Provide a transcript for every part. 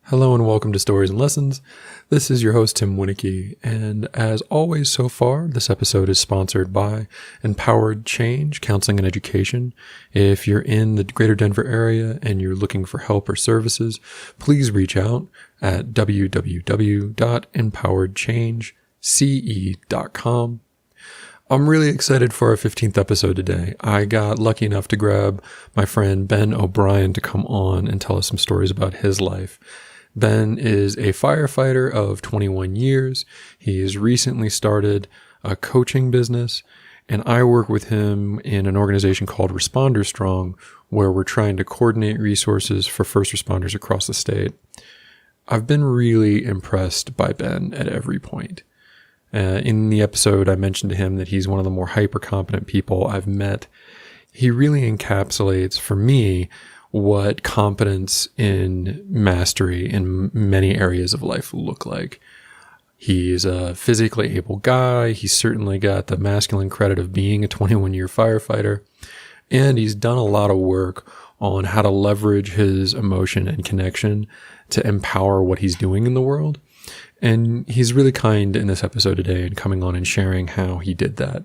Hello and welcome to Stories and Lessons. This is your host, Tim Winnicky, and as always so far, this episode is sponsored by Empowered Change Counseling and Education. If you're in the greater Denver area and you're looking for help or services, please reach out at www.empoweredchangece.com. I'm really excited for our 15th episode today. I got lucky enough to grab my friend Ben Obrien to come on and tell us some stories about his life. Ben is a firefighter of 21 years. He has recently started a coaching business, and I work with him in an organization called Responder Strong, where we're trying to coordinate resources for first responders across the state. I've been really impressed by Ben at every point. In the episode, I mentioned to him that he's one of the more hyper-competent people I've met. He really encapsulates, for me, what competence in mastery in many areas of life look like. He's a physically able guy. He's certainly got the masculine credit of being a 21-year firefighter. And he's done a lot of work on how to leverage his emotion and connection to empower what he's doing in the world. And he's really kind in this episode today and coming on and sharing how he did that.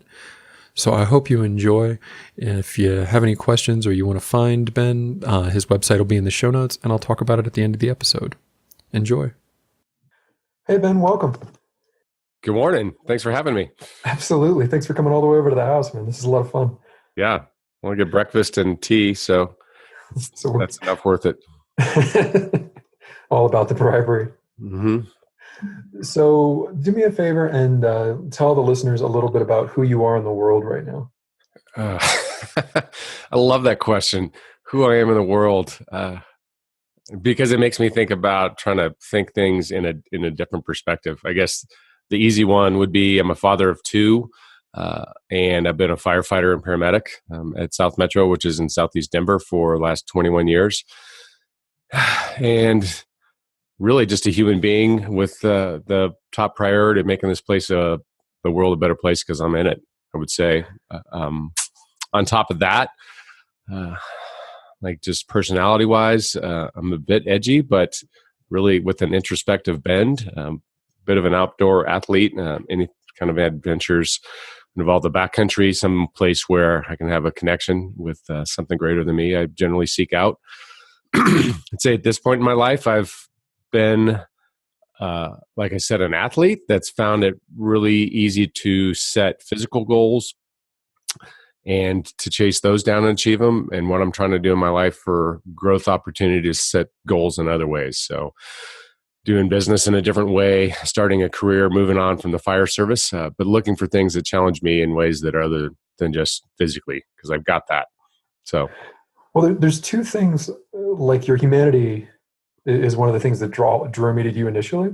So I hope you enjoy. If you have any questions or you want to find Ben, his website will be in the show notes, and I'll talk about it at the end of the episode. Enjoy. Hey, Ben, welcome. Good morning. Thanks for having me. Absolutely. Thanks for coming all the way over to the house, man. This is a lot of fun. Yeah. I want to get breakfast and tea, so that's enough worth it. All about the bribery. Mm-hmm. So do me a favor and tell the listeners a little bit about who you are in the world right now. I love that question. Who I am in the world, because it makes me think about trying to think things in a different perspective. I guess the easy one would be I'm a father of two, and I've been a firefighter and paramedic at South Metro, which is in Southeast Denver, for the last 21 years. And really just a human being with the top priority of making this place, the world, a better place because I'm in it, I would say. On top of that, like just personality-wise, I'm a bit edgy, but really with an introspective bend, bit of an outdoor athlete, any kind of adventures involve the backcountry, some place where I can have a connection with something greater than me, I generally seek out. I'd say at this point in my life, I've been, like I said, an athlete that's found it really easy to set physical goals and to chase those down and achieve them. And what I'm trying to do in my life for growth opportunities, set goals in other ways. So doing business in a different way, starting a career, moving on from the fire service, but looking for things that challenge me in ways that are other than just physically, because I've got that. So, well, there's two things, like your humanity is one of the things that drew me to you initially.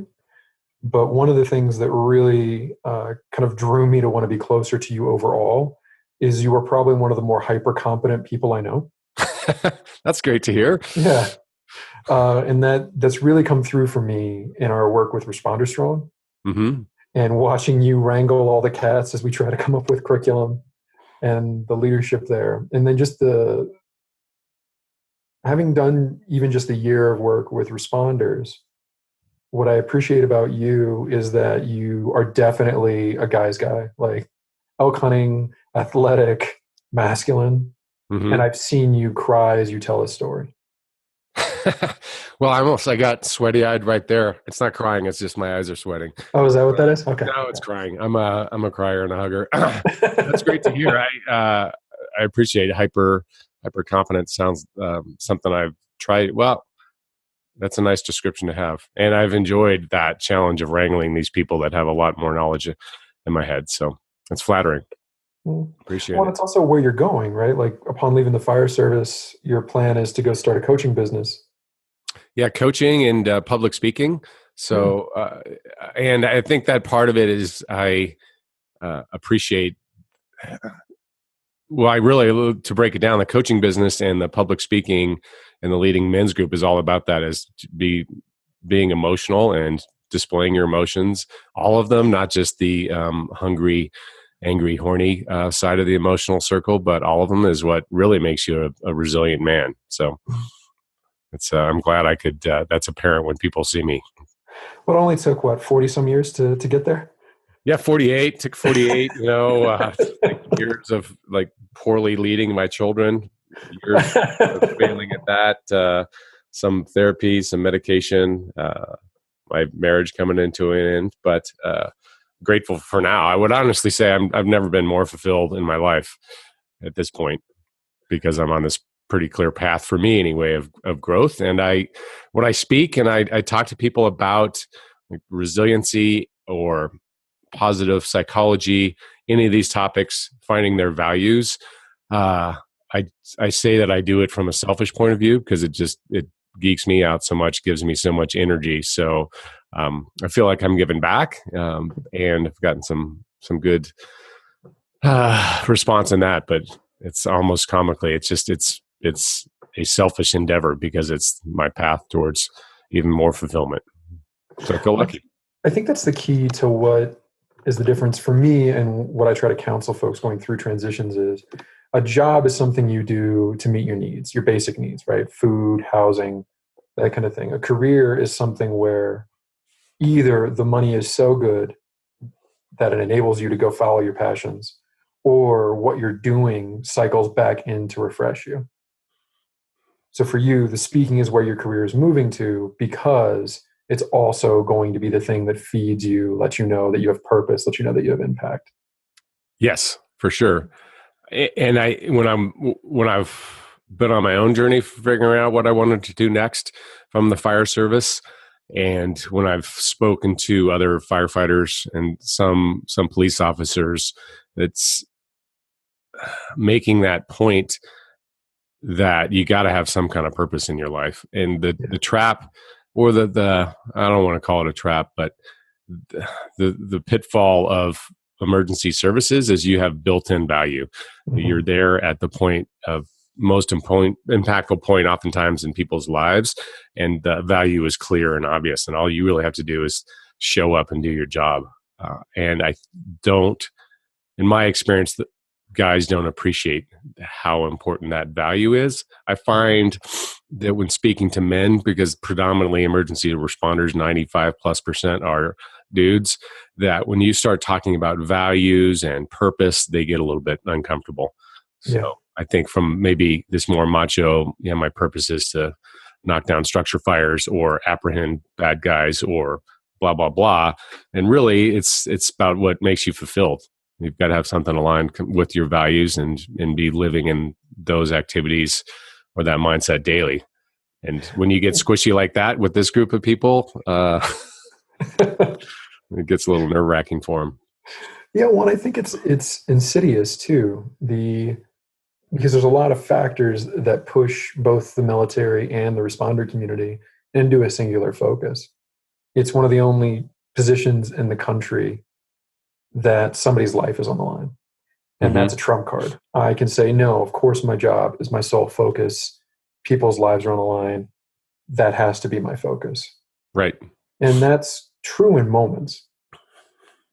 But one of the things that really kind of drew me to want to be closer to you overall is you are probably one of the more hyper-competent people I know. That's great to hear. Yeah. And that's really come through for me in our work with Responder Strong. Mm-hmm. And watching you wrangle all the cats as we try to come up with curriculum and the leadership there. And then just having done even just a year of work with responders, what I appreciate about you is that you are definitely a guy's guy, like elk hunting, athletic, masculine. Mm-hmm. And I've seen you cry as you tell a story. Well, I got sweaty eyed right there. It's not crying. It's just my eyes are sweating. Oh, is that what that is? Okay. No, it's crying. I'm a crier and a hugger. That's great to hear. I appreciate it. Hyper confidence sounds something I've tried. Well, that's a nice description to have. And I've enjoyed that challenge of wrangling these people that have a lot more knowledge in my head. So it's flattering. Appreciate it. Well, it's also where you're going, right? Like upon leaving the fire service, your plan is to go start a coaching business. Yeah, coaching and public speaking. So, and I think that part of it is I appreciate. Well, I really, to break it down, the coaching business and the public speaking and the leading men's group is all about that, is being emotional and displaying your emotions, all of them, not just the hungry, angry, horny side of the emotional circle, but all of them is what really makes you a resilient man. So It's I'm glad I could. That's apparent when people see me. Well, it only took what, 40 some years to get there? Yeah, 48 took 48. Like years of like poorly leading my children, years of failing at that. Some therapy, some medication. My marriage coming into an end, but grateful for now. I would honestly say I've never been more fulfilled in my life at this point because I'm on this pretty clear path for me anyway of growth. And when I speak and I talk to people about like resiliency or positive psychology, any of these topics, finding their values, uh, I I say that I do it from a selfish point of view because it geeks me out so much, gives me so much energy. So I feel like I'm giving back, and I've gotten some good response in that. But it's almost comically, it's a selfish endeavor because it's my path towards even more fulfillment. So I feel lucky. I think that's the key to what is the difference for me and what I try to counsel folks going through transitions is a job is something you do to meet your needs, your basic needs, right? Food, housing, that kind of thing. A career is something where either the money is so good that it enables you to go follow your passions, or what you're doing cycles back in to refresh you. So for you, the speaking is where your career is moving to because it's also going to be the thing that feeds you, lets you know that you have purpose, lets you know that you have impact. Yes, for sure. And when I've been on my own journey figuring out what I wanted to do next from the fire service, and when I've spoken to other firefighters and some police officers, it's making that point that you got to have some kind of purpose in your life. And the trap, or the I don't want to call it a trap, but the pitfall of emergency services is you have built-in value. Mm-hmm. You're there at the point of most impactful point oftentimes in people's lives, and the value is clear and obvious, and all you really have to do is show up and do your job. And I don't, in my experience, the guys don't appreciate how important that value is. I find that when speaking to men, because predominantly emergency responders, 95+% are dudes, that when you start talking about values and purpose, they get a little bit uncomfortable. So I think from maybe this more macho, my purpose is to knock down structure fires or apprehend bad guys or blah, blah, blah. And really it's about what makes you fulfilled. You've got to have something aligned with your values and be living in those activities or that mindset daily. And when you get squishy like that with this group of people, it gets a little nerve-wracking for them. Yeah, well, I think it's insidious too. Because there's a lot of factors that push both the military and the responder community into a singular focus. It's one of the only positions in the country that somebody's life is on the line. And that's a trump card. I can say, no, of course my job is my sole focus. People's lives are on the line. That has to be my focus. Right. And that's true in moments,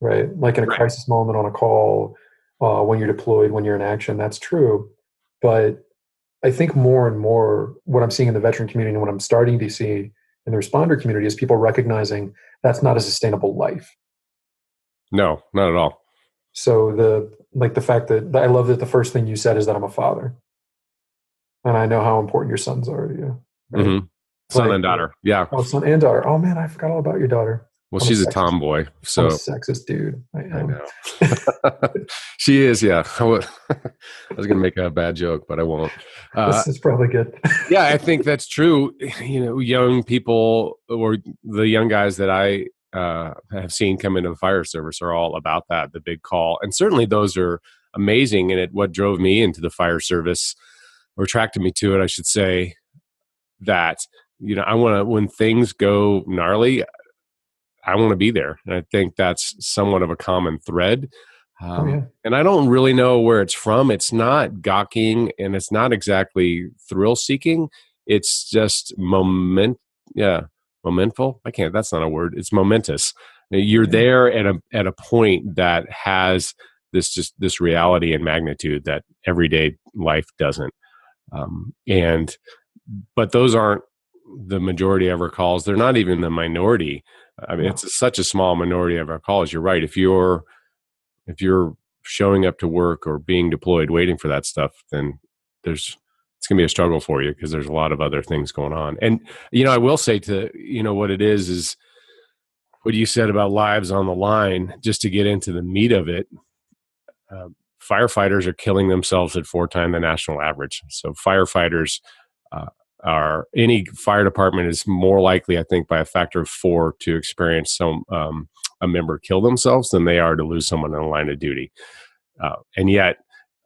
right? Like in a crisis moment on a call, when you're deployed, when you're in action, that's true. But I think more and more what I'm seeing in the veteran community and what I'm starting to see in the responder community is people recognizing that's not a sustainable life. No, not at all. So the fact that I love that the first thing you said is that I'm a father, and I know how important your sons are to you. Right? Mm-hmm. Son and daughter, yeah. Oh, son and daughter. Oh man, I forgot all about your daughter. Well, she's a tomboy, so I'm a sexist dude. I know. She is, yeah. I was going to make a bad joke, but I won't. This is probably good. Yeah, I think that's true. Young people or the young guys that I have seen come into the fire service are all about that, the big call. And certainly those are amazing. And what drove me into the fire service, or attracted me to it, I should say, that, I want to, when things go gnarly, I want to be there. And I think that's somewhat of a common thread. And I don't really know where it's from. It's not gawking and it's not exactly thrill seeking. It's just momentful. That's not a word. It's momentous. You're there at a point that has this reality and magnitude that everyday life doesn't. But those aren't the majority of our calls. They're not even the minority. I mean, No. it's such a small minority of our calls. You're right. If you're showing up to work or being deployed waiting for that stuff, then it's going to be a struggle for you because there's a lot of other things going on. And, I will say what it is what you said about lives on the line, just to get into the meat of it. uh, Firefighters are killing themselves at 4 times the national average. So firefighters uh, any fire department is more likely, I think, by a factor of 4 to experience a member kill themselves than they are to lose someone in the line of duty. And yet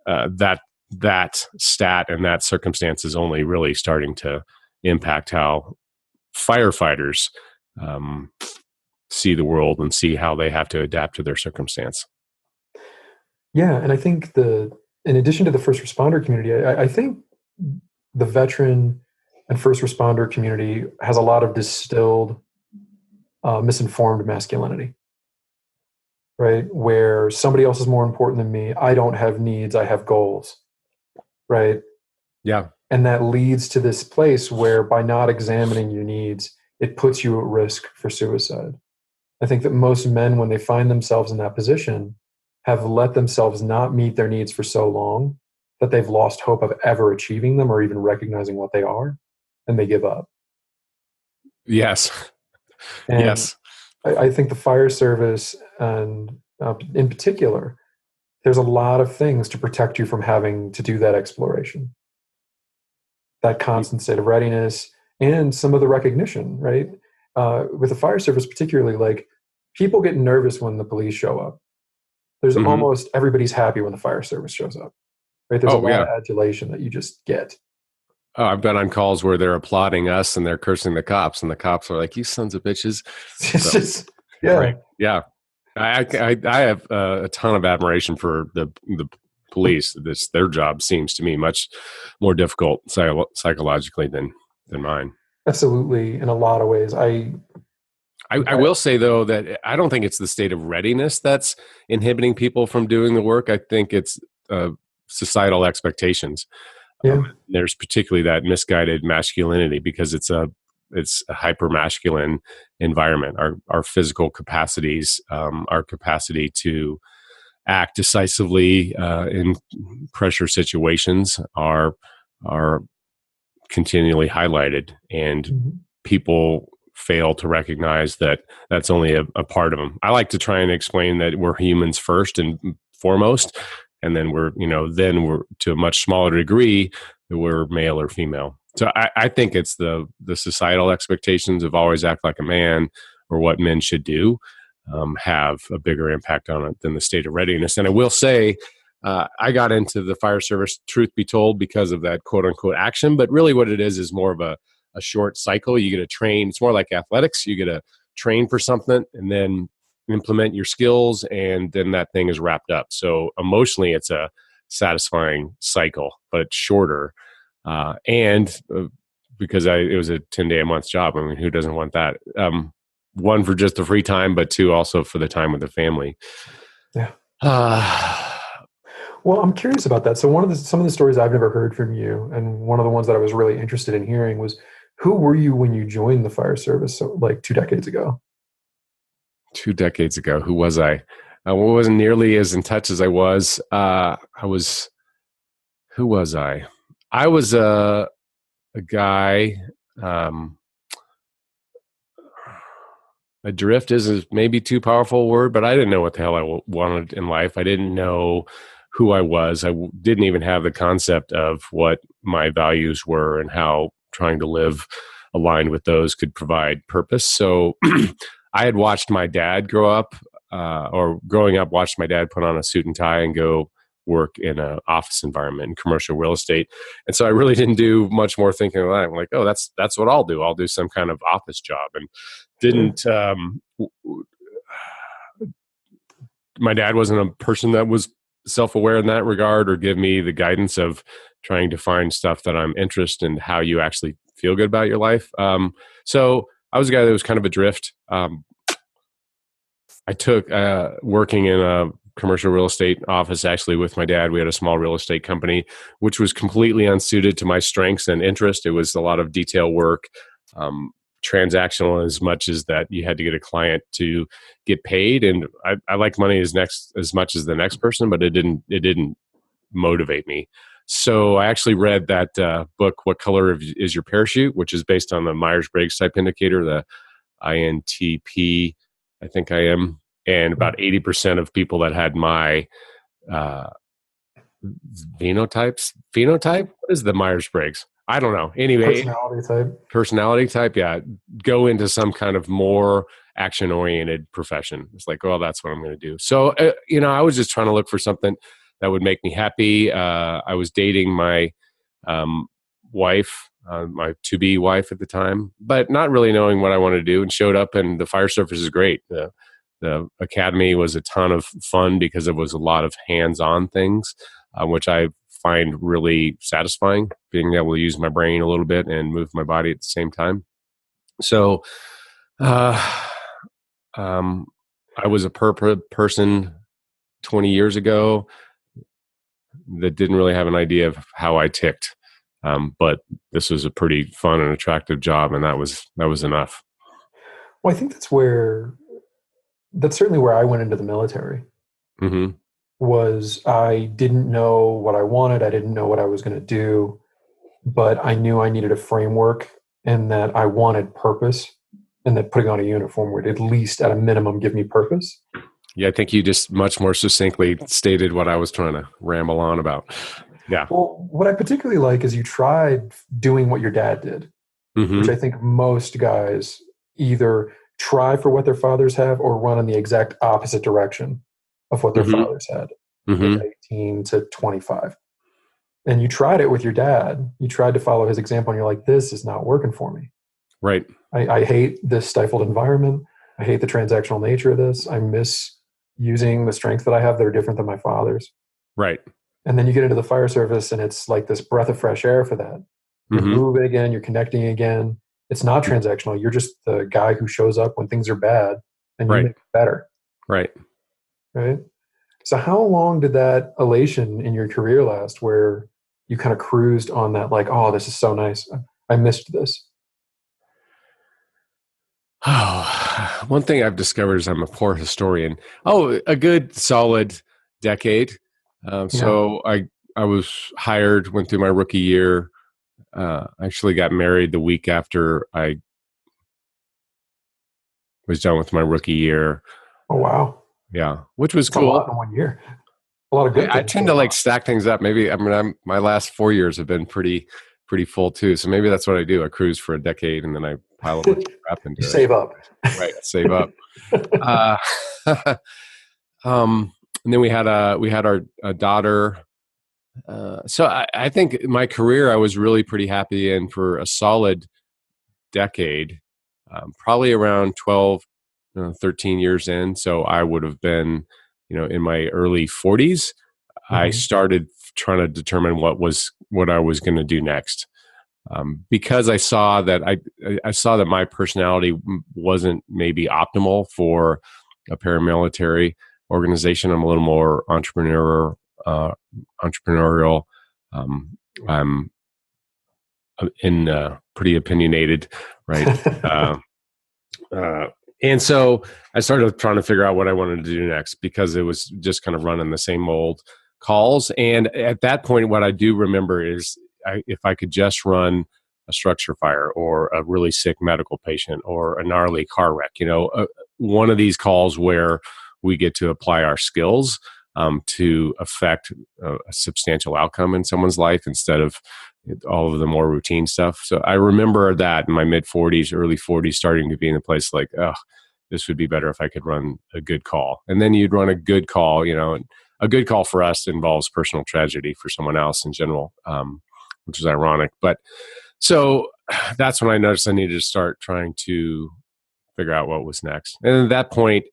that stat and that circumstance is only really starting to impact how firefighters see the world and see how they have to adapt to their circumstance. Yeah, and I think in addition to the first responder community, I think the veteran and first responder community has a lot of distilled, misinformed masculinity, right? Where somebody else is more important than me. I don't have needs, I have goals, right? Yeah. And that leads to this place where by not examining your needs, it puts you at risk for suicide. I think that most men, when they find themselves in that position, have let themselves not meet their needs for so long that they've lost hope of ever achieving them or even recognizing what they are, and they give up. Yes. And Yes. I think the fire service, and in particular, there's a lot of things to protect you from having to do that exploration, that constant state of readiness, and some of the recognition, right? With the fire service, particularly, like people get nervous when the police show up. There's almost everybody's happy when the fire service shows up, right? There's a lot of adulation that you just get. Oh, I've been on calls where they're applauding us and they're cursing the cops, and the cops are like, "You sons of bitches!" It's just, yeah, right, yeah. I have a ton of admiration for the police. Their job seems to me much more difficult psychologically than mine. Absolutely. In a lot of ways, I will say, though, that I don't think it's the state of readiness that's inhibiting people from doing the work. I think it's societal expectations. yeah. There's particularly that misguided masculinity because it's a hyper masculine environment. Our physical capacities, our capacity to act decisively in pressure situations are continually highlighted, and people fail to recognize that that's only a part of them. I like to try and explain that we're humans first and foremost, and then we're to a much smaller degree that we're male or female. So I think it's the societal expectations of always act like a man or what men should do have a bigger impact on it than the state of readiness. And I will say, I got into the fire service, truth be told, because of that quote unquote action. But really what it is more of a short cycle. You get to train. It's more like athletics. You get to train for something and then implement your skills, and then that thing is wrapped up. So emotionally, it's a satisfying cycle, but it's shorter. And because it was a 10-day-a-month job. I mean, who doesn't want that? One, for just the free time, but two, also for the time with the family. Yeah. Well, I'm curious about that. So some of the stories I've never heard from you, and one of the ones that I was really interested in hearing was, who were you when you joined the fire service, so like 2 decades ago? 2 decades ago, who was I? I wasn't nearly as in touch as I was. Who was I? I was a guy. Adrift is maybe too powerful a word, but I didn't know what the hell I wanted in life. I didn't know who I was. I didn't even have the concept of what my values were and how trying to live aligned with those could provide purpose. So I had watched my dad grow up, or growing up, watched my dad put on a suit and tie and go work in an office environment in commercial real estate. And so I really didn't do much more thinking of that. I'm like, oh, that's what I'll do. I'll do some kind of office job. And didn't, my dad wasn't a person that was self-aware in that regard or give me the guidance of trying to find stuff that I'm interested in, how you actually feel good about your life. So I was a guy that was kind of adrift. I took working in a commercial real estate office actually with my dad. We had a small real estate company, which was completely unsuited to my strengths and interest. It was a lot of detail work, transactional as much as that you had to get a client to get paid. And I like money as much as the next person, but it didn't motivate me. So I actually read that book, What Color is Your Parachute, which is based on the Myers-Briggs type indicator, the INTP, I think I am. And about 80% of people that had my uh, phenotype, what is the Myers-Briggs? I don't know. Anyway, Personality type. personality type, yeah, go into some kind of more action oriented profession. It's like, oh, that's what I'm going to do. So I was just trying to look for something that would make me happy. I was dating my um, wife, my to be wife at the time, but not really knowing what I wanted to do, and showed up, and the fire service is great. The academy was a ton of fun because it was a lot of hands on things, which I find really satisfying, being able to use my brain a little bit and move my body at the same time. So, um, I was a person 20 years ago that didn't really have an idea of how I ticked. But this was a pretty fun and attractive job, and that was enough. Well, I think that's certainly where I went into the military. Mm-hmm. Was I didn't know what I wanted. I didn't know what I was going to do, but I knew I needed a framework and that I wanted purpose, and that putting on a uniform would at least at a minimum give me purpose. Yeah, I think you just much more succinctly stated what I was trying to ramble on about. Yeah. Well, what I particularly like is you tried doing what your dad did, Mm-hmm. which I think most guys either try for what their fathers have or run in the exact opposite direction of what their Mm-hmm. fathers had, Mm-hmm. 18 to 25. And you tried it with your dad. You tried to follow his example, and you're like, this is not working for me. Right. I hate this stifled environment. I hate the transactional nature of this. I miss using the strengths that I have that are different than my father's. Right. And then you get into the fire service, and it's like this breath of fresh air for that. You're Mm-hmm. moving again, you're connecting again. It's not transactional. You're just the guy who shows up when things are bad and you Right. make it better. Right. Right. So how long did that elation in your career last where you kind of cruised on that, like, oh, this is so nice. I missed this. Oh, one thing I've discovered is I'm a poor historian. Oh, a good solid decade. Yeah. So I was hired, went through my rookie year. Actually got married the week after I was done with my rookie year. Oh, wow. Yeah, which was That's a lot cool. in 1 year. A lot of good I things tend to going like on. stack things up. Maybe my last 4 years have been pretty full too. So maybe that's what I do. I cruise for a decade and then I pile a bunch of crap You into it. save up. Right, save up. Uh, and then we had our a daughter. So I think my career I was really pretty happy in for a solid decade, probably around 12, 13 years in. So I would have been, in my early 40s. I Mhm. started trying to determine what I was going to do next. Because I saw that I saw that my personality wasn't maybe optimal for a paramilitary organization. I'm a little more entrepreneurial. Um, I'm pretty opinionated, right? uh, uh, and so I started trying to figure out what I wanted to do next because it was just kind of running the same old calls. And at that point, what I do remember is if I could just run a structure fire or a really sick medical patient or a gnarly car wreck, one of these calls where we get to apply our skills to affect a substantial outcome in someone's life instead of all of the more routine stuff. So I remember that in my mid 40s, early 40s, starting to be in a place like, oh, this would be better if I could run a good call. And then you'd run a good call, and a good call for us involves personal tragedy for someone else in general, which is ironic. But so that's when I noticed I needed to start trying to figure out what was next. And at that point,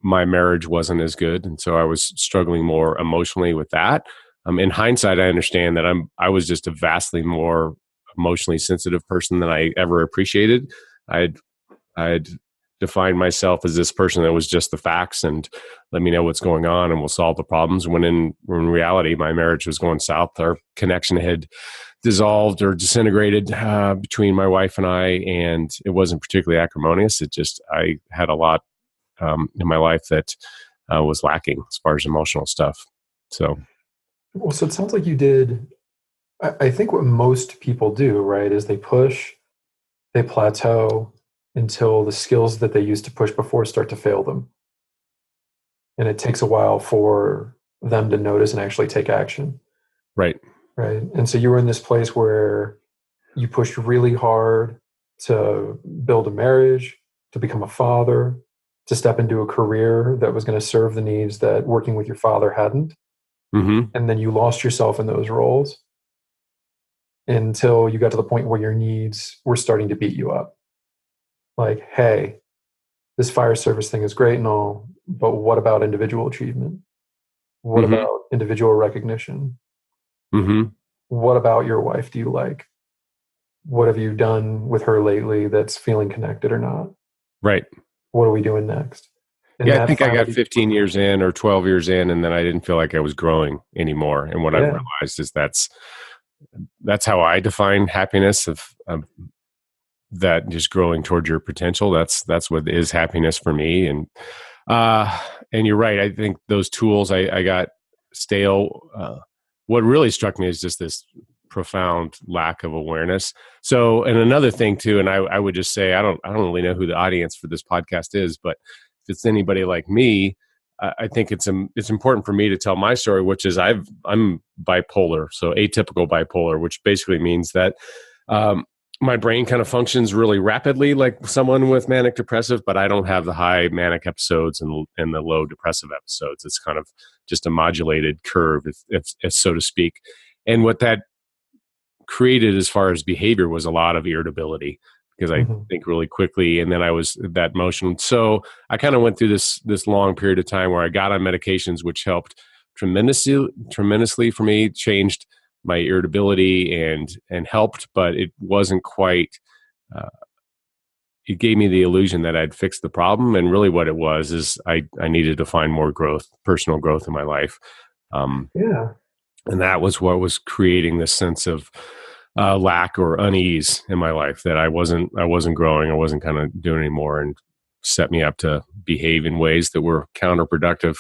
my marriage wasn't as good, and so I was struggling more emotionally with that. In hindsight, I understand that I was just a vastly more emotionally sensitive person than I ever appreciated. I had define myself as this person that was just the facts and let me know what's going on and we'll solve the problems. When in reality, my marriage was going south. Our connection had dissolved or disintegrated between my wife and I, and it wasn't particularly acrimonious. It just, I had a lot in my life that was lacking as far as emotional stuff. So, Well, so it sounds like you did, I think what most people do, right, is they push, they plateau until the skills that they used to push before start to fail them. And it takes a while for them to notice and actually take action. right. Right. And so you were in this place where you pushed really hard to build a marriage, to become a father, to step into a career that was going to serve the needs that working with your father hadn't. Mm-hmm. And then you lost yourself in those roles until you got to the point where your needs were starting to beat you up. Like, hey, this fire service thing is great and all, but what about individual achievement? What Mm-hmm. about individual recognition? Mm-hmm. What about your wife do you like? What have you done with her lately that's feeling connected or not? Right. What are we doing next? And Yeah, I that think I got finally, 15 years in or 12 years in, and then I didn't feel like I was growing anymore. And what I've yeah, realized is that's how I define happiness of that just growing towards your potential. That's what is happiness for me. Uh, and you're right. I think those tools I got stale. What really struck me is just this profound lack of awareness. So, and another thing too, and I would just say, I don't really know who the audience for this podcast is, but if it's anybody like me, I think it's important for me to tell my story, which is I'm bipolar, so atypical bipolar, which basically means that um, my brain kind of functions really rapidly like someone with manic depressive, but I don't have the high manic episodes and the low depressive episodes. It's kind of just a modulated curve, if so to speak. And what that created as far as behavior was a lot of irritability because I mhm, think really quickly, and then I was that motion. So I kind of went through this long period of time where I got on medications, which helped tremendously for me, changed my irritability and helped, but it wasn't quite. Uh, it gave me the illusion that I'd fixed the problem, and really what it was is I needed to find more growth, personal growth in my life. Um, yeah, and that was what was creating this sense of lack or unease in my life that I wasn't growing, I wasn't kind of doing anymore, and set me up to behave in ways that were counterproductive.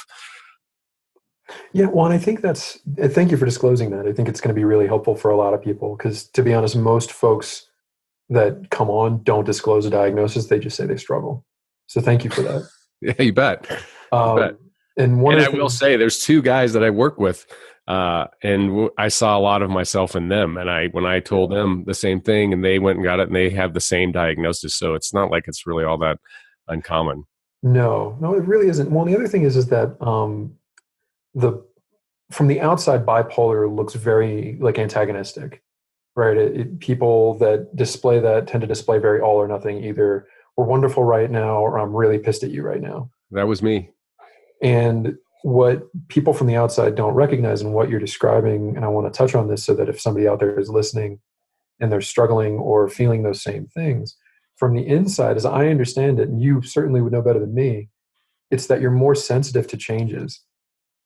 yeah. Well, and I think thank you for disclosing that. I think it's going to be really helpful for a lot of people because, to be honest, most folks that come on don't disclose a diagnosis; they just say they struggle. So, thank you for that. Yeah, you bet, you bet. Um, and one And of I the will things, say, there's two guys that I work with, I saw a lot of myself in them. And when I told yeah, them the same thing, and they went and got it, and they have the same diagnosis, so it's not like it's really all that uncommon. no, no, it really isn't. Well, the other thing is that the from the outside, bipolar looks very like antagonistic, right? People that display that tend to display very all or nothing. Either we're wonderful right now, or I'm really pissed at you right now. That was me. And what people from the outside don't recognize and what you're describing, and I want to touch on this so that if somebody out there is listening and they're struggling or feeling those same things, from the inside, as I understand it, and you certainly would know better than me, it's that you're more sensitive to changes,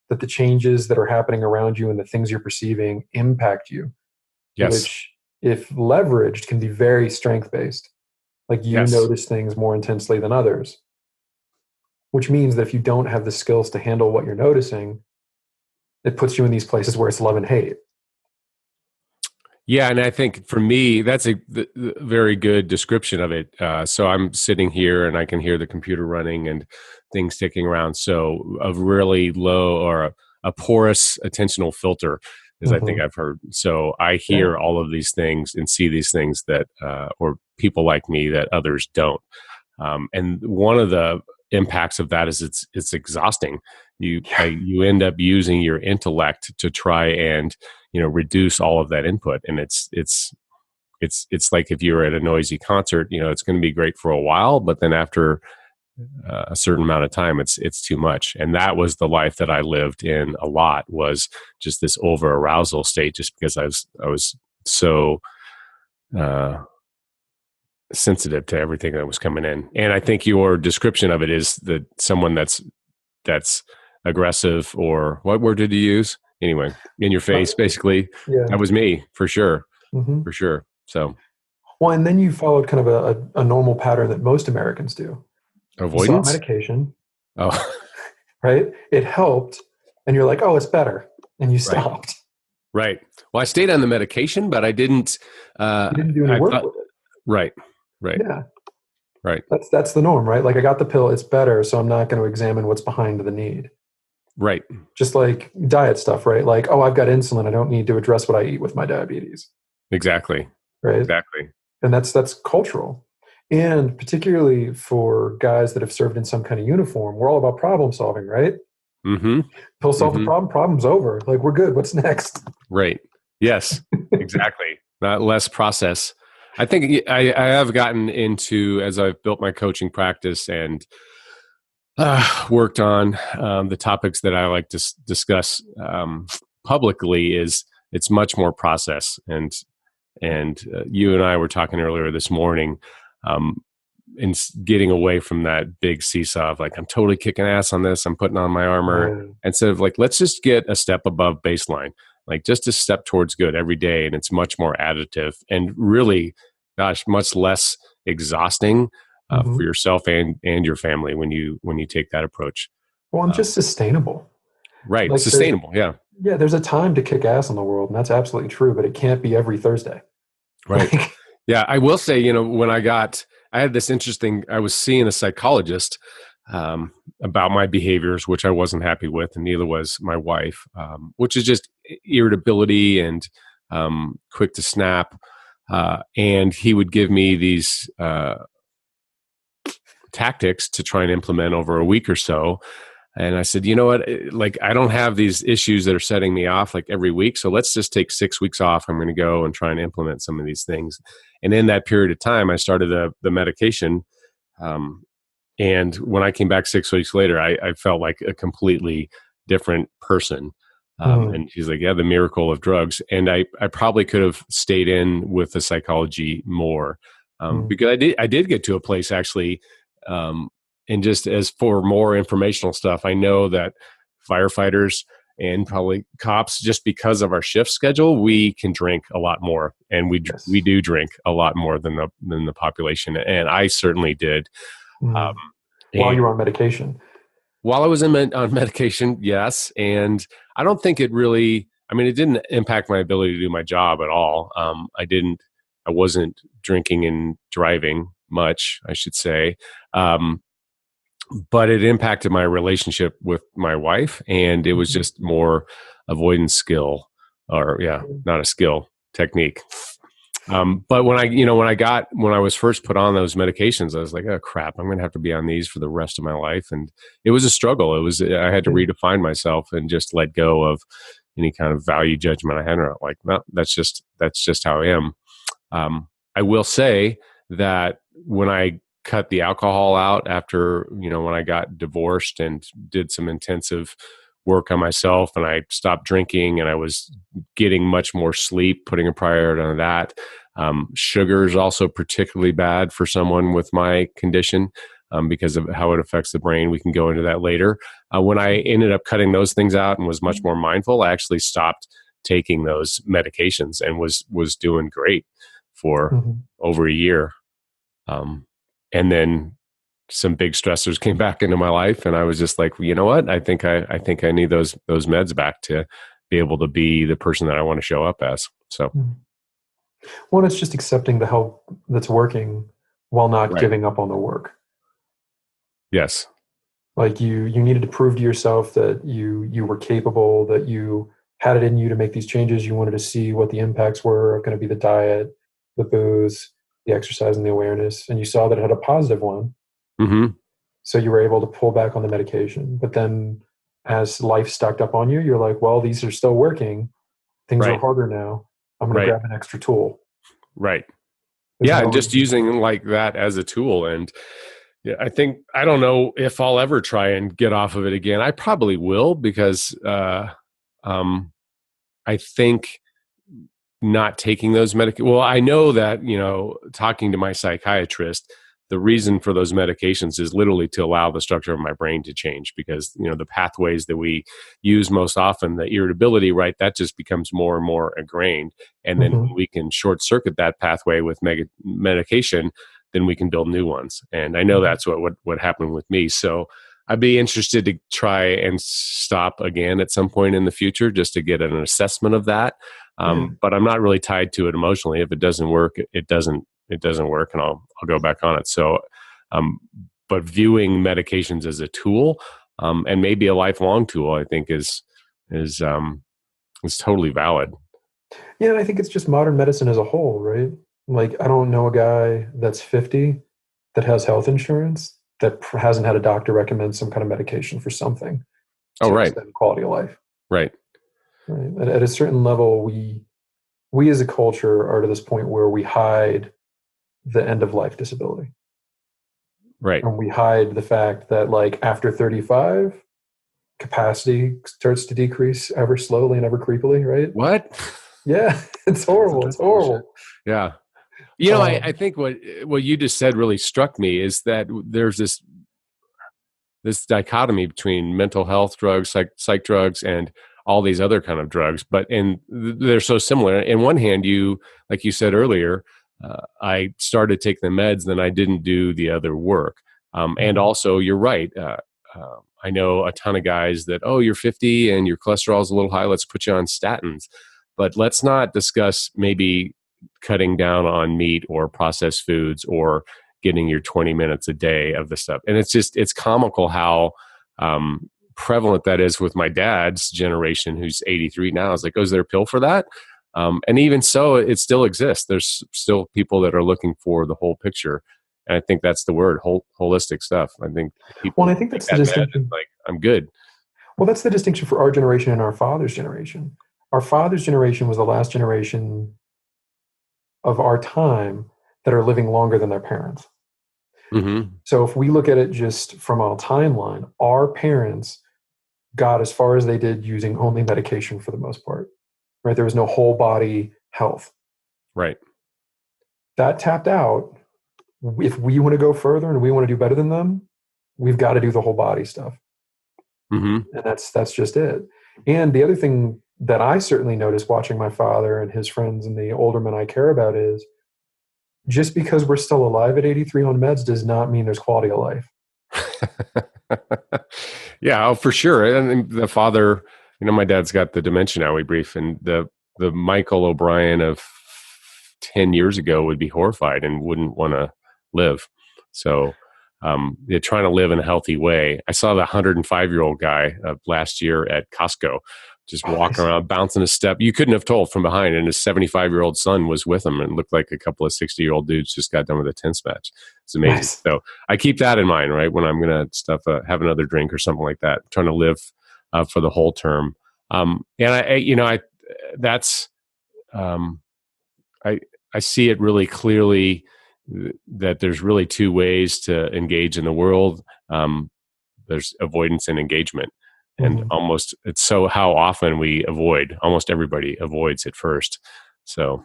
that the changes that are happening around you and the things you're perceiving impact you, Yes. which, if leveraged, can be very strength based. Like you Yes. notice things more intensely than others, which means that if you don't have the skills to handle what you're noticing, it puts you in these places where it's love and hate. Yeah, and I think for me, that's a very good description of it. So I'm sitting here and I can hear the computer running and things ticking around. So a really low or a porous attentional filter, as I think Hmm. I've heard. So I Yeah. hear all of these things and see these things that, or people like me that others don't. And one of the impacts of that is it's exhausting. Yeah. You end up using your intellect to try and reduce all of that input, and it's like if you're at a noisy concert, it's going to be great for a while, but then after a certain amount of time, it's too much. And that was the life that I lived in a lot, was just this over arousal state, just because I was so uh, sensitive to everything that was coming in. And I think your description of it is that someone that's aggressive, or what word did you use? Anyway, in your Uh, face, basically. yeah. That was me for sure, Hmm. for sure. So Well, and then you followed kind of a normal pattern that most Americans do. You sought avoidance. medication, Oh, right? It helped, and you're like, oh, it's better, and you right, stopped. right. Well, I stayed on the medication, but I didn't. You didn't do any I work thought with it. right, right, Yeah, right, that's the norm, right? Like I got the pill, it's better, so I'm not going to examine what's behind the need. right. Just like diet stuff, right? Like, oh, I've got insulin, I don't need to address what I eat with my diabetes, Exactly, right? exactly. And that's cultural. And particularly for guys that have served in some kind of uniform, we're all about problem solving, right? Mm-hmm. Pill solve the Mm-hmm. problem, problem's over. Like we're good. What's next? Right. Yes. Exactly. Not less process. I think I have gotten into, as I've built my coaching practice and worked on the topics that I like to discuss publicly, is it's much more process. And you and I were talking earlier this morning, um, and getting away from that big seesaw of like, I'm totally kicking ass on this, I'm putting on my armor, Right. instead of like, let's just get a step above baseline, like just a step towards good every day. And it's much more additive and really, gosh, much less exhausting for Hmm. yourself and your family when you take that approach. Well, I'm Um, just sustainable. right. Like there's Sustainable. Yeah. yeah, there's a time to kick ass in the world, and that's absolutely true, but it can't be every Thursday. Right. Like, Yeah. I will say, when I had this interesting, I was seeing a psychologist about my behaviors, which I wasn't happy with, and neither was my wife, which is just irritability and quick to snap. And he would give me these tactics to try and implement over a week or so. And I said, you know what? Like, I don't have these issues that are setting me off like every week. So let's just take 6 weeks off. I'm going to go and try and implement some of these things. And in that period of time, I started the medication. Um, and when I came back 6 weeks later, I felt like a completely different person. mm, And she's like, yeah, the miracle of drugs. And I probably could have stayed in with the psychology more, mm, because I did get to a place actually. Um, and just as for more informational stuff, I know that firefighters and probably cops, just because of our shift schedule, we can drink a lot more, and we yes. do drink a lot more than the population, and I certainly did. Um, Mm. While and you're on medication. while I was on medication, yes, and I don't think it really. I mean, it didn't impact my ability to do my job at all. I wasn't drinking and driving much, I should say. Um, but it impacted my relationship with my wife, and it was Mhm. just more avoidance skill, or yeah, not a skill, technique. But when I was first put on those medications, I was like, oh crap, I'm going to have to be on these for the rest of my life. And it was a struggle. I had to Yeah. redefine myself and just let go of any kind of value judgment I had. Like, no, that's just how I am. I will say that when I cut the alcohol out after, when I got divorced and did some intensive work on myself, and I stopped drinking, and I was getting much more sleep, putting a priority on that. Sugar is also particularly bad for someone with my condition, because of how it affects the brain. We can go into that later. When I ended up cutting those things out and was much more mindful, I actually stopped taking those medications and was doing great for Mhm. over a year. Um, and then some big stressors came back into my life, and I was just like, well, you know what? I think I need those meds back to be able to be the person that I want to show up as. So, Mhm. Well, it's just accepting the help that's working while not right. giving up on the work. Yes. Like you needed to prove to yourself that you were capable, that you had it in you to make these changes. You wanted to see what the impacts were going to be, the diet, the booze, the exercise, and the awareness, and you saw that it had a positive one. Hmm. So you were able to pull back on the medication. But then as life stacked up on you, you're like, well, these are still working. Things are Right. harder now. I'm going to Right. grab an extra tool. Right. There's Yeah. no And just reason. using like that as a tool. And yeah, I don't know if I'll ever try and get off of it again. I probably will, because um, I think not taking those medications. Well, I know that, talking to my psychiatrist, the reason for those medications is literally to allow the structure of my brain to change because, the pathways that we use most often, the irritability, right, that just becomes more and more ingrained. And then Hmm. we can short circuit that pathway with medication, then we can build new ones. And I know that's what happened with me. So I'd be interested to try and stop again at some point in the future just to get an assessment of that. Yeah. But I'm not really tied to it emotionally. If it doesn't work, it doesn't work, and I'll go back on it. So, but viewing medications as a tool, and maybe a lifelong tool, I think is is totally valid. Yeah, and I think it's just modern medicine as a whole, right? Like, I don't know a guy that's 50 that has health insurance that hasn't had a doctor recommend some kind of medication for something Oh, to right, extend quality of life. right, Right? At a certain level, we as a culture are to this point where we hide the end of life disability, right. and we hide the fact that like after 35, capacity starts to decrease ever slowly and ever creepily, right? What? Yeah, it's horrible. It's That's bullshit. horrible. Yeah. I Um, think what you just said really struck me is that there's this dichotomy between mental health drugs, psych drugs, and all these other kind of drugs. But they're so similar. In one hand, like you said earlier, I started taking the meds, then I didn't do the other work. And mhm. also, you're right. I know a ton of guys that, oh, you're 50 and your cholesterol's a little high. Let's put you on statins. But let's not discuss maybe cutting down on meat or processed foods or getting your 20 minutes a day of the stuff. And it's comical how prevalent that is with my dad's generation, who's 83 now. It's like, oh, is there a pill for that? And even so, it still exists. There's still people that are looking for the whole picture. And I think that's the word, holistic stuff. I think Well, people and I think take that's the that med and distinction. like, I'm good. Well, that's the distinction for our generation and our father's generation. Our father's generation was the last generation of our time that are living longer than their parents. Hmm. So if we look at it just from a timeline, our parents got as far as they did using only medication for the most part, right? There was no whole body health. Right. That tapped out. If we want to go further and we want to do better than them, we've got to do the whole body stuff. Hmm. And that's just it. And the other thing that I certainly noticed watching my father and his friends and the older men I care about is just because we're still alive at 83 on meds does not mean there's quality of life. Yeah, oh, for sure. And the father, my dad's got the dementia now. We brief, and the Michael O'Brien of 10 years ago would be horrified and wouldn't want to live. So they're trying to live in a healthy way. I saw the 105-year-old guy last year at Costco, just Oh, walking around, bouncing a step. You couldn't have told from behind. And his 75-year-old son was with him and looked like a couple of 60-year-old dudes just got done with a tennis match. It's amazing. nice. So I keep that in mind, right? When I'm going to have another drink or something like that, trying to live for the whole term. And that's, um, I, I see it really clearly that there's really two ways to engage in the world. There's avoidance and engagement. And Mhm. almost it's so how often we avoid, almost everybody avoids at first. So,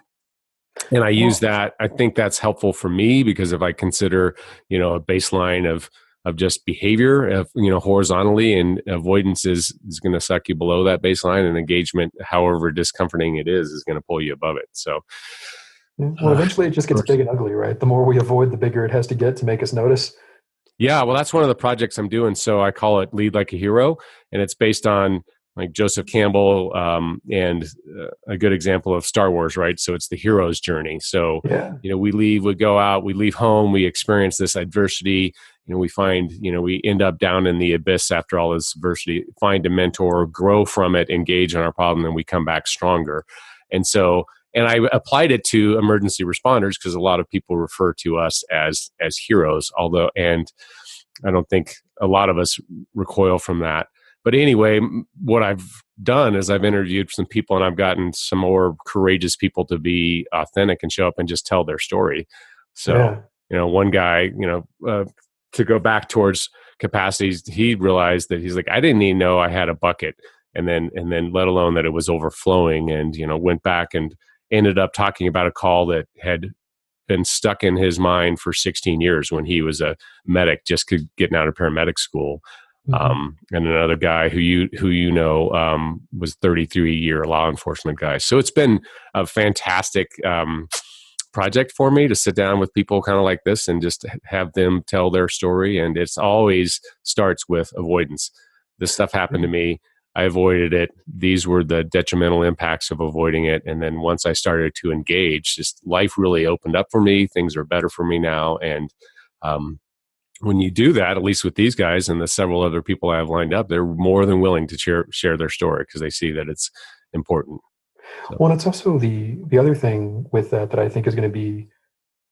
and I use Well, that. I think that's helpful for me because if I consider, a baseline of just behavior of, horizontally, and avoidance is going to suck you below that baseline, and engagement, however discomforting it is going to pull you above it. So, yeah. Well, eventually it just gets first. big and ugly, right? The more we avoid, the bigger it has to get to make us notice. Yeah, well, that's one of the projects I'm doing. So I call it Lead Like a Hero, and it's based on like Joseph Campbell, and a good example of Star Wars, right? So it's the hero's journey. So Yeah. we go out, we leave home, we experience this adversity. We find, we end up down in the abyss after all this adversity. Find a mentor, grow from it, engage on our problem, and we come back stronger. And so and I applied it to emergency responders because a lot of people refer to us as heroes, although, and I don't think a lot of us recoil from that. But anyway, what I've done is I've interviewed some people, and I've gotten some more courageous people to be authentic and show up and just tell their story. So, Yeah. one guy, to go back towards capacities, he realized that he's like, I didn't even know I had a bucket. And then let alone that it was overflowing, and, went back and ended up talking about a call that had been stuck in his mind for 16 years when he was a medic, just getting out of paramedic school. Mm-hmm. And another guy who you know was 33-year law enforcement guy. So it's been a fantastic project for me to sit down with people kind of like this and just have them tell their story. And it's always starts with avoidance. This stuff happened to me. I avoided it. These were the detrimental impacts of avoiding it. And then once I started to engage, just life really opened up for me. Things are better for me now. And when you do that, at least with these guys and the several other people I have lined up, they're more than willing to share their story because they see that it's important. So. Well, it's also the other thing with that I think is going to be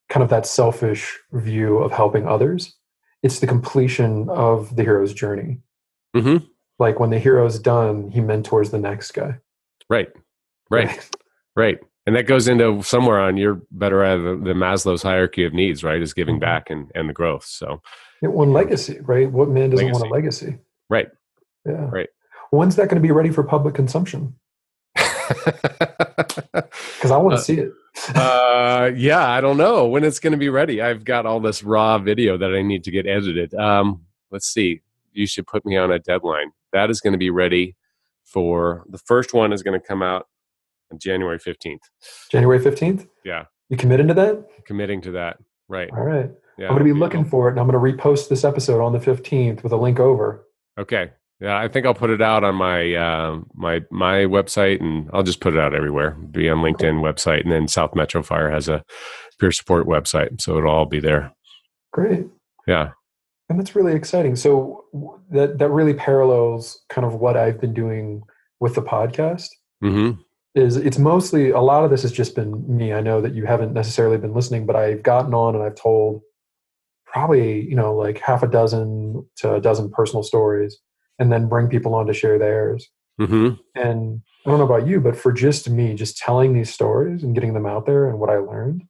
kind of that selfish view of helping others. It's the completion of the hero's journey. Mm-hmm. Like when the hero's done, he mentors the next guy. Right. And that goes into somewhere on you're better at the Maslow's hierarchy of needs, right? Is giving back and the growth. So one legacy, right? What man doesn't want a legacy? Right. Yeah. Right. When's that going to be ready for public consumption? Because I want to see it. Yeah, I don't know when it's going to be ready. I've got all this raw video that I need to get edited. Let's see. You should put me on a deadline. That is going to be ready for the first one is going to come out on January 15th. January 15th? Yeah. You committing to that? Committing to that. Right. All right. Yeah, I'm going to be looking for it, and I'm going to repost this episode on the 15th with a link over. Okay. Yeah, I think I'll put it out on my my website, and I'll just put it out everywhere. Be on LinkedIn website, and then South Metro Fire has a peer support website, so it'll all be there. Great. Yeah. And that's really exciting. So that really parallels kind of what I've been doing with the podcast. Mm-hmm. It's mostly, a lot of this has just been me. I know that you haven't necessarily been listening, but I've gotten on and I've told probably, like half a dozen to a dozen personal stories, and then bring people on to share theirs. Mm-hmm. And I don't know about you, but for just me, just telling these stories and getting them out there and what I learned,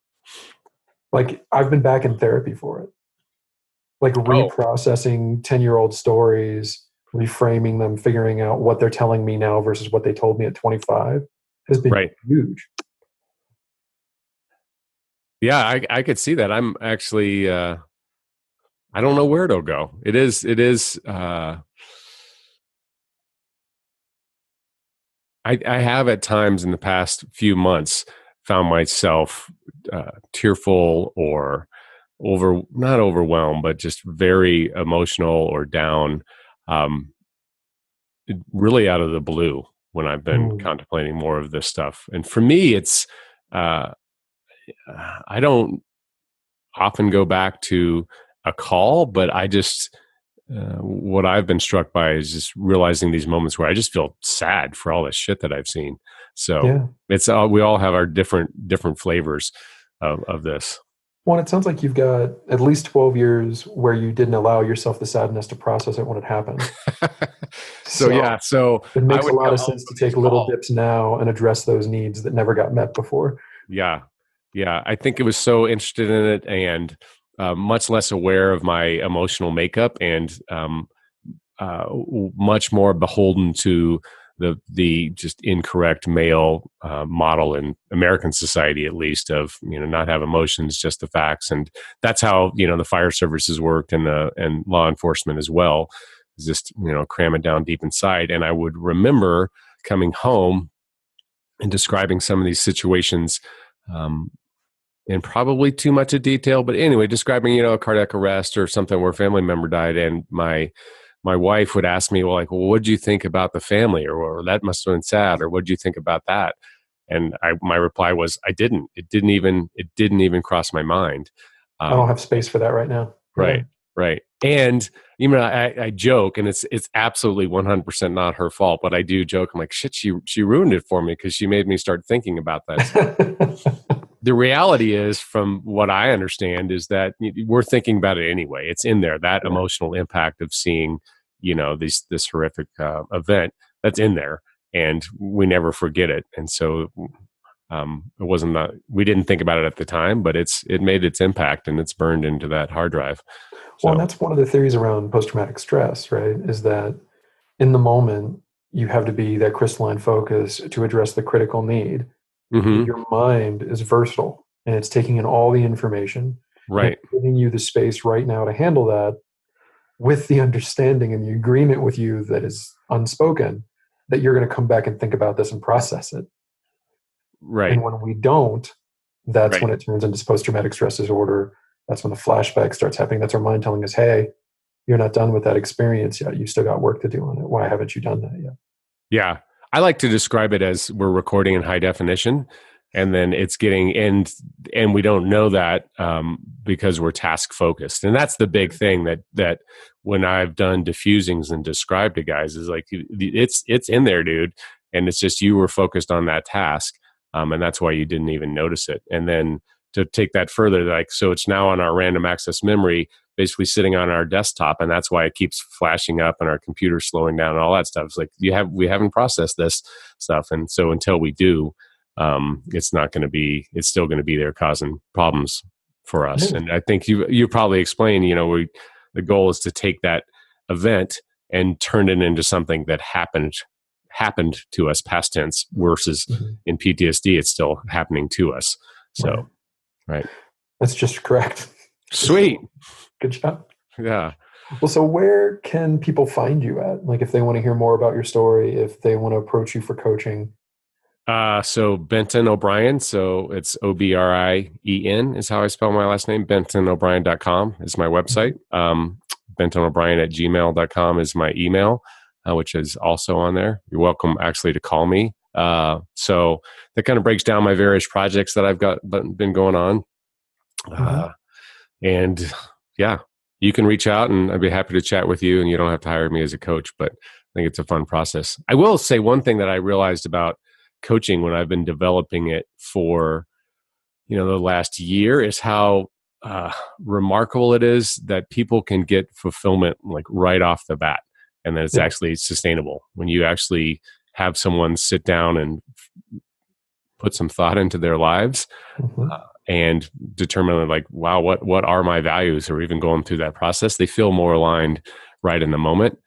like I've been back in therapy for it. Like reprocessing 10-year-old stories, reframing them, figuring out what they're telling me now versus what they told me at 25 has been huge. Yeah, I could see that. I'm actually, I don't know where it'll go. It is, I have at times in the past few months found myself tearful or not overwhelmed, but just very emotional or down, really out of the blue when I've been contemplating more of this stuff. And for me, it's, I don't often go back to a call, but I just, what I've been struck by is just realizing these moments where I just feel sad for all the shit that I've seen. So it's we all have our different flavors of this. Well, it sounds like you've got at least 12 years where you didn't allow yourself the sadness to process it when it happened. So it makes a lot of sense to take little dips now and address those needs that never got met before. Yeah. I think it was so interested in it and much less aware of my emotional makeup and much more beholden to the just incorrect male model in American society, at least, of not have emotions, just the facts, and that's how the fire services worked and law enforcement as well, is just cram it down deep inside. And I would remember coming home and describing some of these situations in probably too much of detail, but anyway, describing a cardiac arrest or something where a family member died, and my wife would ask me, well, what did you think about the family? Or that must have been sad. Or what did you think about that? And my reply was, I didn't. It didn't even cross my mind. I don't have space for that right now. Right. And I joke, and it's absolutely 100% not her fault, but I do joke. I'm like, shit, she ruined it for me because she made me start thinking about that. The reality is, from what I understand, is that we're thinking about it anyway. It's in there, that emotional impact of seeing, this horrific event that's in there, and we never forget it. And so it wasn't that we didn't think about it at the time, but it made its impact and it's burned into that hard drive. Well, and that's one of the theories around post-traumatic stress, right? Is that in the moment, you have to be that crystalline focus to address the critical need. Mm-hmm. Your mind is versatile and it's taking in all the information and Right. it's giving you the space right now to handle that with the understanding and the agreement with you that is unspoken that you're going to come back and think about this and process it. Right. And when we don't, that's Right. when it turns into post-traumatic stress disorder. That's when the flashback starts happening. That's our mind telling us, hey, you're not done with that experience yet. You still got work to do on it. Why haven't you done that yet? Yeah. I like to describe it as we're recording in high definition, and then it's getting and we don't know that because we're task focused. And that's the big thing that when I've done diffusings and described to guys is like, it's in there, dude. And it's just, you were focused on that task. And that's why you didn't even notice it. And then to take that further, like, so it's now on our random access memory, basically sitting on our desktop, and that's why it keeps flashing up and our computer's slowing down and all that stuff. It's like we haven't processed this stuff, and so until we do, it's not going to be. It's still going to be there causing problems for us. And I think you probably explained. The goal is to take that event and turn it into something that happened to us, past tense, versus in PTSD it's still happening to us. So right. That's just correct. Sweet. Good job. Yeah. Well, so where can people find you at? Like if they want to hear more about your story, if they want to approach you for coaching. So Benton Obrien. So it's Obrien is how I spell my last name. BentonObrien.com is my website. BentonObrien@gmail.com is my email, which is also on there. You're welcome actually to call me. So that kind of breaks down my various projects that I've been going on. And yeah, you can reach out and I'd be happy to chat with you, and you don't have to hire me as a coach, but I think it's a fun process. I will say one thing that I realized about coaching when I've been developing it for, the last year is how remarkable it is that people can get fulfillment like right off the bat. And that it's actually sustainable when you actually have someone sit down and put some thought into their lives. And determine like, wow, what are my values, or even going through that process, they feel more aligned right in the moment.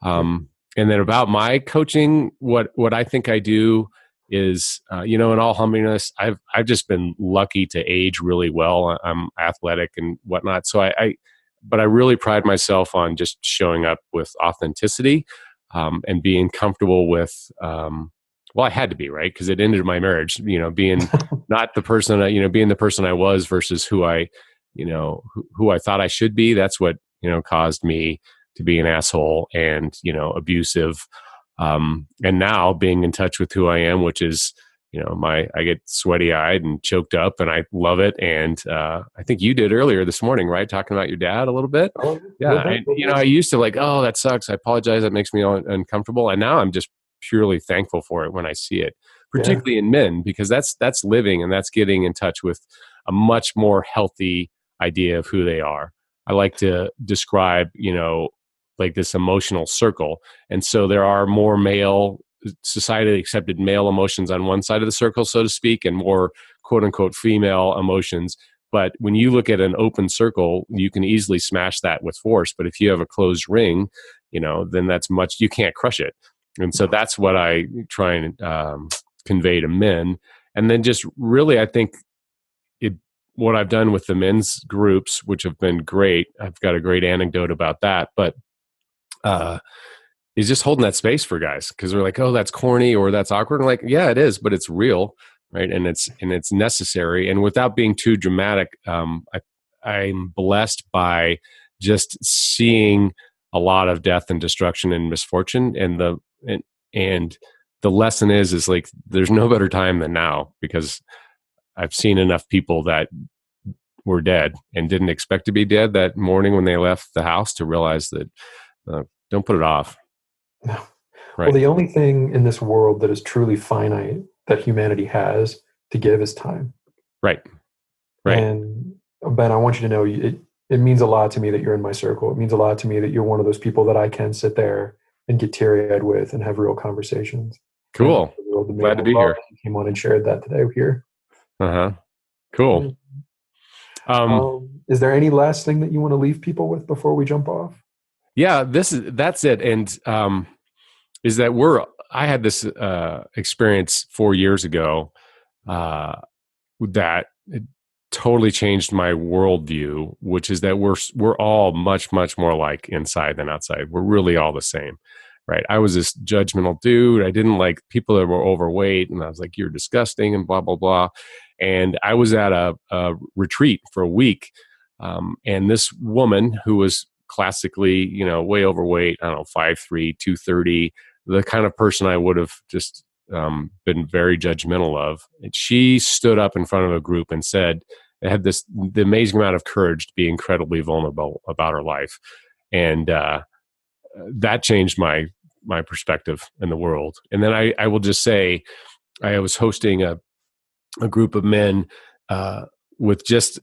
And then about my coaching, what I think I do is, in all humbleness, I've just been lucky to age really well. I'm athletic and whatnot. So but I really pride myself on just showing up with authenticity, and being comfortable with, well, I had to be, right? Because it ended my marriage, being not the person, being the person I was versus who I thought I should be. That's what, caused me to be an asshole and, abusive. And now being in touch with who I am, which is, I get sweaty eyed and choked up and I love it. And, I think you did earlier this morning, right? Talking about your dad a little bit. Yeah. And, I used to like, oh, that sucks. I apologize. That makes me uncomfortable. And now I'm just purely thankful for it when I see it, particularly in men, because that's living and that's getting in touch with a much more healthy idea of who they are. I like to describe, like this emotional circle. And so there are more society accepted male emotions on one side of the circle, so to speak, and more quote unquote female emotions. But when you look at an open circle, you can easily smash that with force. But if you have a closed ring, then you can't crush it. And so that's what I try and convey to men. And then just really, I think what I've done with the men's groups, which have been great, I've got a great anecdote about that, but is just holding that space for guys, because they're like, oh, that's corny or that's awkward. I'm like, yeah, it is, but it's real, right? And it's necessary. And without being too dramatic, I'm blessed by just seeing a lot of death and destruction and misfortune, and the lesson is like there's no better time than now, because I've seen enough people that were dead and didn't expect to be dead that morning when they left the house to realize that don't put it off. No. Right. Well, the only thing in this world that is truly finite that humanity has to give is time. Right. And Ben, I want you to know it means a lot to me that you're in my circle. It means a lot to me that you're one of those people that I can sit there and get teary-eyed with and have real conversations. Cool. Glad to be here. You came on and shared that today here. Cool. Is there any last thing that you want to leave people with before we jump off? Yeah, that's it. And is that I had this experience 4 years ago that it totally changed my worldview, which is that we're all much, much more alike inside than outside. We're really all the same, right? I was this judgmental dude. I didn't like people that were overweight, and I was like, "You're disgusting," and blah blah blah. And I was at a retreat for a week, and this woman who was classically, way overweight, I don't know, 5'3", 230, the kind of person I would have just been very judgmental of. And she stood up in front of a group and said, it had the amazing amount of courage to be incredibly vulnerable about her life. And that changed my perspective in the world. And then I will just say, I was hosting a group of men with just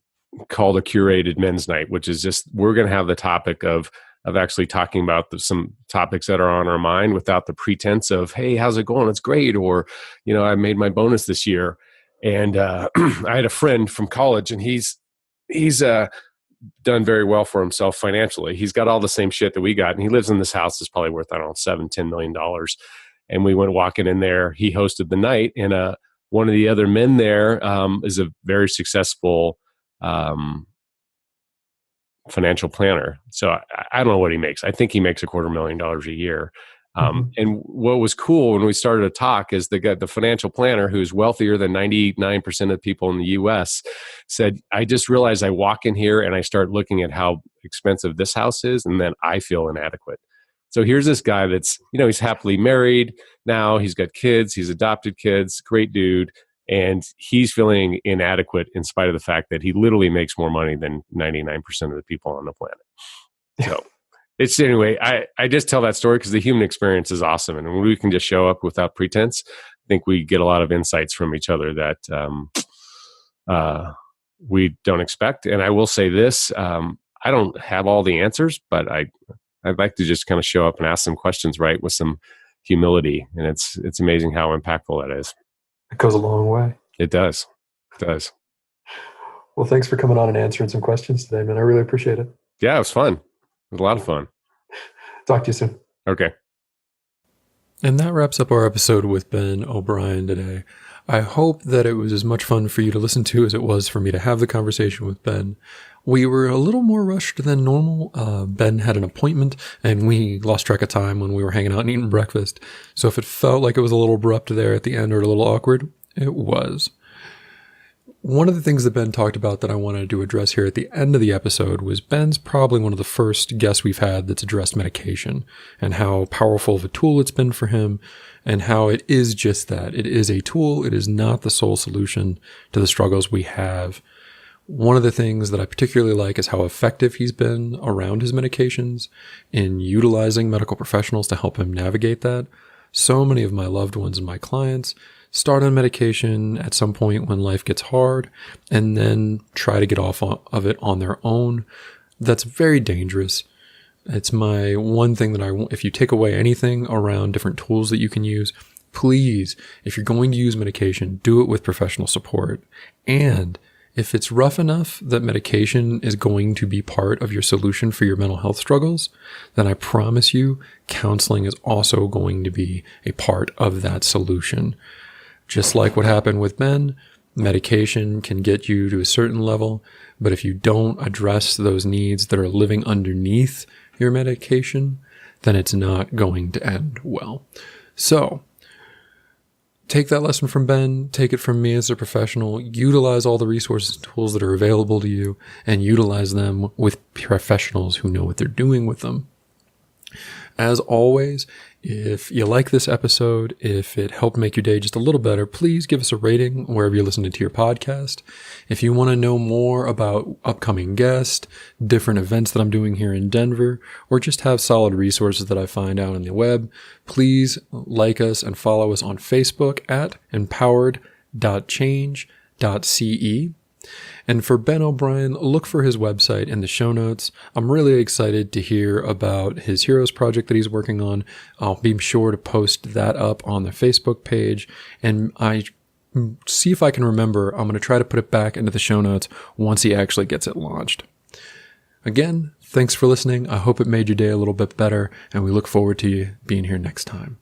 called a curated men's night, which is just, we're going to have the topic of actually talking about some topics that are on our mind without the pretense of, hey, how's it going? It's great. Or, I made my bonus this year. And I had a friend from college, and he's done very well for himself financially. He's got all the same shit that we got. And he lives in this house that's probably worth, I don't know, $7-10 million. And we went walking in there. He hosted the night, and one of the other men there is a very successful financial planner. So I don't know what he makes. I think he makes $250,000 a year. And what was cool when we started to talk is the financial planner, who's wealthier than 99% of people in the US, said, I just realized I walk in here and I start looking at how expensive this house is, and then I feel inadequate. So here's this guy that's, he's happily married now. He's got kids. He's adopted kids. Great dude. And he's feeling inadequate in spite of the fact that he literally makes more money than 99% of the people on the planet. So it's, anyway, I just tell that story because the human experience is awesome. And when we can just show up without pretense, I think we get a lot of insights from each other that we don't expect. And I will say this, I don't have all the answers, but I'd like to just kind of show up and ask some questions, right, with some humility. And it's amazing how impactful that is. It goes a long way. It does. It does. Well, thanks for coming on and answering some questions today, man. I really appreciate it. Yeah, it was fun. It was a lot of fun. Talk to you soon. Okay. And that wraps up our episode with Ben Obrien today. I hope that it was as much fun for you to listen to as it was for me to have the conversation with Ben. We were a little more rushed than normal. Ben had an appointment, and we lost track of time when we were hanging out and eating breakfast. So if it felt like it was a little abrupt there at the end or a little awkward, it was. One of the things that Ben talked about that I wanted to address here at the end of the episode was Ben's probably one of the first guests we've had that's addressed medication and how powerful of a tool it's been for him, and how it is just that. It is a tool. It is not the sole solution to the struggles we have. One of the things that I particularly like is how effective he's been around his medications in utilizing medical professionals to help him navigate that. So many of my loved ones and my clients start on medication at some point when life gets hard and then try to get off of it on their own. That's very dangerous. It's my one thing that if you take away anything around different tools that you can use, please, if you're going to use medication, do it with professional support. And if it's rough enough that medication is going to be part of your solution for your mental health struggles, then I promise you, counseling is also going to be a part of that solution. Just like what happened with Ben, medication can get you to a certain level, but if you don't address those needs that are living underneath your medication, then it's not going to end well. So, take that lesson from Ben, take it from me as a professional, utilize all the resources and tools that are available to you, and utilize them with professionals who know what they're doing with them. As always, if you like this episode, if it helped make your day just a little better, please give us a rating wherever you're listening to your podcast. If you want to know more about upcoming guests, different events that I'm doing here in Denver, or just have solid resources that I find out on the web, please like us and follow us on Facebook at empowered.change.ce. And for Ben Obrien, look for his website in the show notes. I'm really excited to hear about his Heroes project that he's working on. I'll be sure to post that up on the Facebook page. And I see if I can remember, I'm going to try to put it back into the show notes once he actually gets it launched. Again, thanks for listening. I hope it made your day a little bit better, and we look forward to you being here next time.